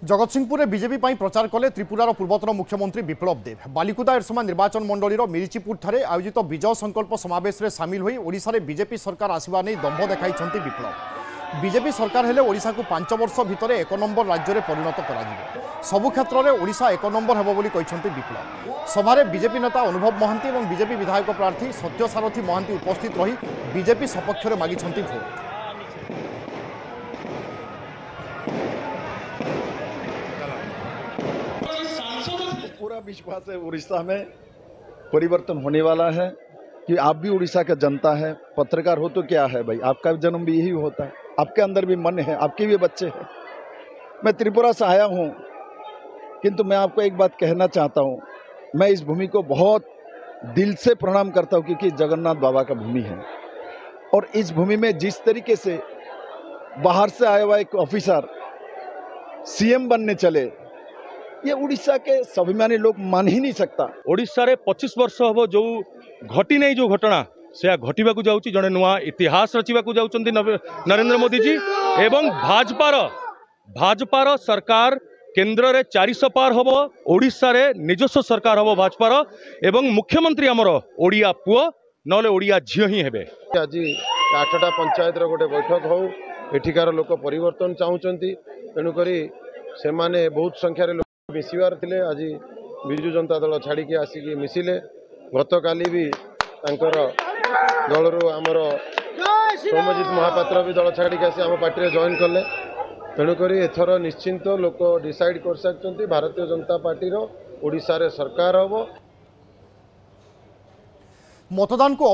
जगतसिंहपुर में बीजेपी प्रचार कले त्रिपुरार पूर्वतन मुख्यमंत्री विप्लव देव। बालिकुदा एरसमा निर्वाचन मंडलीर मिरिचिपुर आयोजित विजय संकल्प समावेश में सामिल होई ओडिशा रे बीजेपी सरकार आसवा नहीं दंभ देखाई विप्लव। बीजेपी सरकार हेले ओडिशा को 5 वर्ष भितर 1 नंबर राज्य में परिणत कर सबु क्षेत्र में ओडिशा 1 नंबर हेब बोली कहते विप्लव। सभारे बीजेपी नेता अनुभव महांती और बीजेपी विधायक प्रार्थी सत्यसारथी महांती उपस्थित रही बीजेपी सपक्ष में मागिछंती भोट। पूरा विश्वास है उड़ीसा में परिवर्तन होने वाला है कि आप भी उड़ीसा का जनता है। पत्रकार हो तो क्या है भाई, आपका जन्म भी यही होता है, आपके अंदर भी मन है, आपके भी बच्चे हैं। मैं त्रिपुरा से आया हूं, किंतु मैं आपको एक बात कहना चाहता हूं, मैं इस भूमि को बहुत दिल से प्रणाम करता हूं क्योंकि जगन्नाथ बाबा का भूमि है। और इस भूमि में जिस तरीके से बाहर से आया हुआ एक ऑफिसर सीएम बनने चले, ये उड़ीसा के स्वाभिमानी लोग मान ही नहीं सकता। ओडिशा रे 25 वर्ष हम जो घटी नहीं जो घटना से घटवा जाऊँगी, जड़े नुआ इतिहास रचिबा जाउछंती नरेंद्र मोदी जी एवं भाजपार सरकार केंद्र रे 400 पार हम, ओडिशा रे निजस्व सरकार हम भाजपार एवं मुख्यमंत्री आमर ओडिया पुओ नले ओडिया झियो ही हेबे। आज 8टा पंचायत गोटे बैठक हो, एठिकार लोक परिवर्तन चाहूँगी, तेणुक से बहुत संख्यार लोक मिसबार थे। आज विजु जनता दल छाड़ी आसिक मिसिले। गत काली भी दल आमर सौम्यजित महापात्र भी दल छाड़ी आसी आम पार्टी जॉइन कले। तेणुक एथर निश्चिंत लोक डिसाइड कर सकते भारतीय जनता पार्टी ओडिशा रे सरकार हम। मतदान को